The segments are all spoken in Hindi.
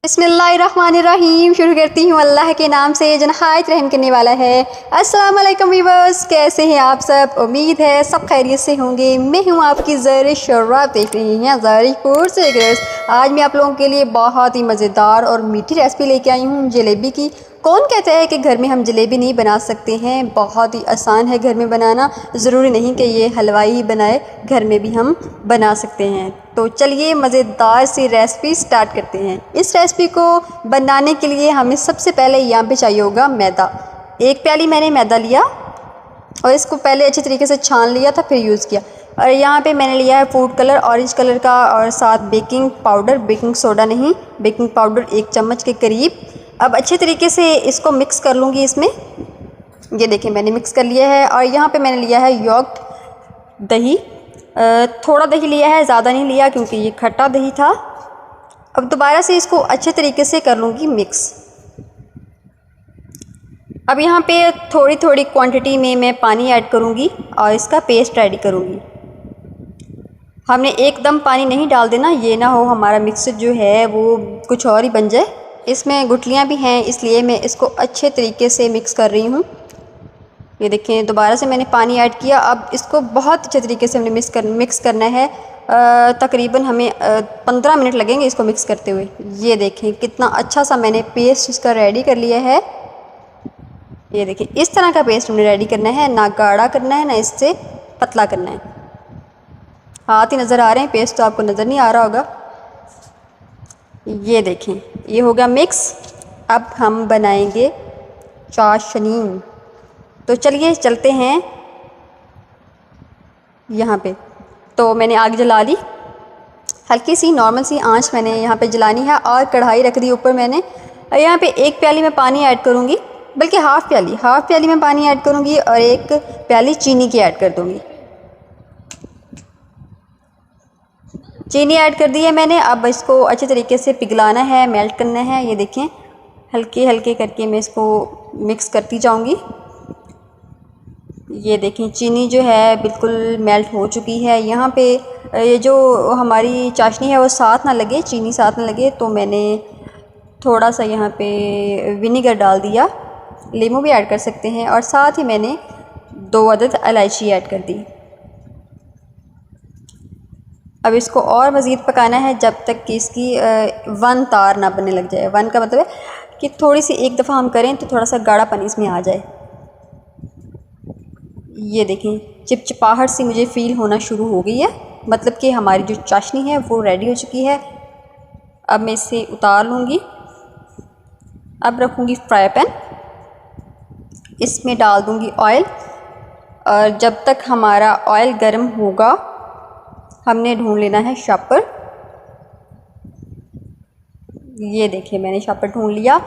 बिस्मिल्लाहिर्रहमानिर्रहीम। शुरू करती हूँ अल्लाह के नाम से जो नहायत रहम करने वाला है। अस्सलाम वालेकुम व्यूअर्स, कैसे हैं आप सब? उम्मीद है सब खैरियत से होंगे। मैं हूँ आपकी ज़रिश और आप देख रही हैं ज़रिश फूड सीक्रेट्स। आज मैं आप लोगों के लिए बहुत ही मज़ेदार और मीठी रेसिपी लेके आई हूँ जलेबी की। कौन कहता है कि घर में हम जलेबी नहीं बना सकते हैं? बहुत ही आसान है घर में बनाना। ज़रूरी नहीं कि ये हलवाई ही बनाए, घर में भी हम बना सकते हैं। तो चलिए मज़ेदार सी रेसिपी स्टार्ट करते हैं। इस रेसिपी को बनाने के लिए हमें सबसे पहले यहाँ पे चाहिए होगा मैदा। 1 प्याली मैंने मैदा लिया और इसको पहले अच्छे तरीके से छान लिया था, फिर यूज़ किया। और यहाँ पे मैंने लिया है फूड कलर ऑरेंज कलर का, और साथ बेकिंग पाउडर, बेकिंग सोडा नहीं, बेकिंग पाउडर 1 चम्मच के करीब। अब अच्छे तरीके से इसको मिक्स कर लूँगी इसमें। ये देखिए मैंने मिक्स कर लिया है। और यहाँ पे मैंने लिया है योगर्ट दही, थोड़ा दही लिया है, ज़्यादा नहीं लिया क्योंकि ये खट्टा दही था। अब दोबारा से इसको अच्छे तरीके से कर लूँगी मिक्स। अब यहाँ पे थोड़ी थोड़ी क्वांटिटी में मैं पानी ऐड करूँगी और इसका पेस्ट रेडी करूँगी। हमने एकदम पानी नहीं डाल देना, ये ना हो हमारा मिक्सर जो है वो कुछ और ही बन जाए। इसमें गुठलियाँ भी हैं, इसलिए मैं इसको अच्छे तरीके से मिक्स कर रही हूँ। ये देखें दोबारा से मैंने पानी ऐड किया। अब इसको बहुत अच्छे तरीके से हमने मिक्स करना है। तकरीबन हमें 15 मिनट लगेंगे इसको मिक्स करते हुए। ये देखें कितना अच्छा सा मैंने पेस्ट इसका रेडी कर लिया है। ये देखिए इस तरह का पेस्ट हमने रेडी करना है, ना गाढ़ा करना है ना इससे पतला करना है। हाथ ही नज़र आ रहे हैं, पेस्ट तो आपको नज़र नहीं आ रहा होगा। ये देखें ये हो गया मिक्स। अब हम बनाएंगे चाशनी। तो चलिए चलते हैं यहाँ पे। तो मैंने आग जला ली, हल्की सी नॉर्मल सी आंच मैंने यहाँ पे जलानी है। और कढ़ाई रख दी ऊपर मैंने। यहाँ पे 1 प्याली में पानी ऐड करूँगी, बल्कि हाफ़ प्याली में पानी ऐड करूँगी और 1 प्याली चीनी की ऐड कर दूँगी। चीनी ऐड कर दी है मैंने। अब इसको अच्छे तरीके से पिघलाना है, मेल्ट करना है। ये देखें हल्के हल्के करके मैं इसको मिक्स करती जाऊँगी। ये देखें चीनी जो है बिल्कुल मेल्ट हो चुकी है। यहाँ पे ये जो हमारी चाशनी है वो साथ ना लगे, चीनी साथ ना लगे, तो मैंने थोड़ा सा यहाँ पे विनेगर डाल दिया। नींबू भी ऐड कर सकते हैं। और साथ ही मैंने 2 अदद इलायची ऐड कर दी। अब इसको और मज़ीद पकाना है जब तक कि इसकी 1 तार ना बनने लग जाए। 1 का मतलब है कि थोड़ी सी एक दफ़ा हम करें तो थोड़ा सा गाढ़ापन इसमें आ जाए। ये देखें चिपचिपाहट सी मुझे फ़ील होना शुरू हो गई है, मतलब कि हमारी जो चाशनी है वो रेडी हो चुकी है। अब मैं इसे उतार लूँगी। अब रखूँगी फ्राई पैन, इसमें डाल दूँगी ऑयल। और जब तक हमारा ऑयल गर्म होगा हमने ढूंढ लेना है शापर। ये देखिए मैंने शापर ढूंढ लिया।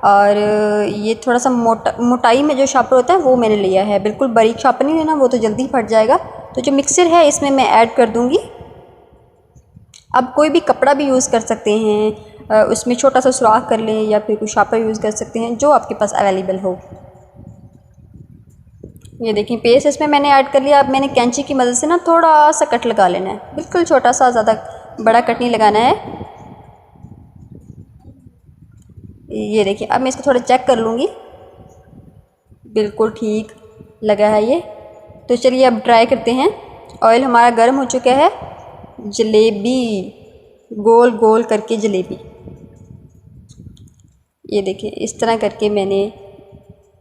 और ये थोड़ा सा मोटाई में जो शापर होता है वो मैंने लिया है, बिल्कुल बारीक शापर नहीं लेना, वो तो जल्दी फट जाएगा। तो जो मिक्सर है इसमें मैं ऐड कर दूंगी। अब कोई भी कपड़ा भी यूज़ कर सकते हैं, उसमें छोटा सा सुराख कर लें या फिर कोई शापर यूज़ कर सकते हैं जो आपके पास अवेलेबल हो। ये देखिए पेस्ट इसमें मैंने ऐड कर लिया। अब मैंने कैंची की मदद से ना थोड़ा सा कट लगा लेना है, बिल्कुल छोटा सा, ज़्यादा बड़ा कट नहीं लगाना है। ये देखिए अब मैं इसको थोड़ा चेक कर लूँगी, बिल्कुल ठीक लगा है ये। तो चलिए अब ट्राई करते हैं। ऑयल हमारा गर्म हो चुका है। जलेबी गोल गोल करके जलेबी, ये देखिए इस तरह करके मैंने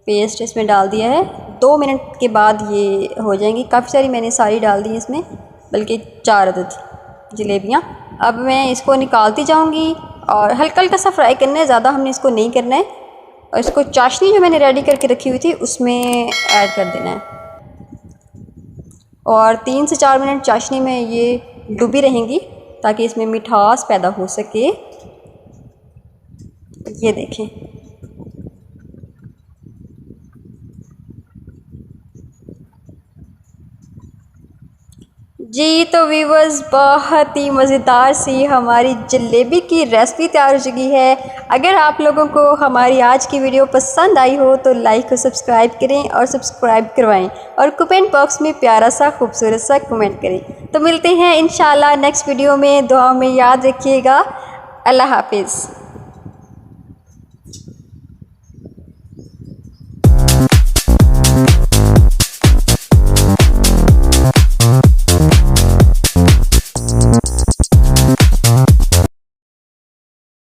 पेस्ट इसमें डाल दिया है। 2 मिनट के बाद ये हो जाएंगी। काफ़ी सारी मैंने सारी डाल दी इसमें, बल्कि 4 अदद जलेबियाँ। अब मैं इसको निकालती जाऊंगी और हल्का हल्का सा फ्राई करना है, ज़्यादा हमने इसको नहीं करना है। और इसको चाशनी जो मैंने रेडी करके रखी हुई थी उसमें ऐड कर देना है। और 3 से 4 मिनट चाशनी में ये डूबी रहेंगी ताकि इसमें मिठास पैदा हो सके। ये देखें जी। तो व्यूअर्स बहुत ही मज़ेदार सी हमारी जलेबी की रेसिपी तैयार हो चुकी है। अगर आप लोगों को हमारी आज की वीडियो पसंद आई हो तो लाइक और सब्सक्राइब करें और सब्सक्राइब करवाएं और कमेंट बॉक्स में प्यारा सा खूबसूरत सा कमेंट करें। तो मिलते हैं इंशाल्लाह नेक्स्ट वीडियो में। दुआ में याद रखिएगा। अल्लाह हाफिज़।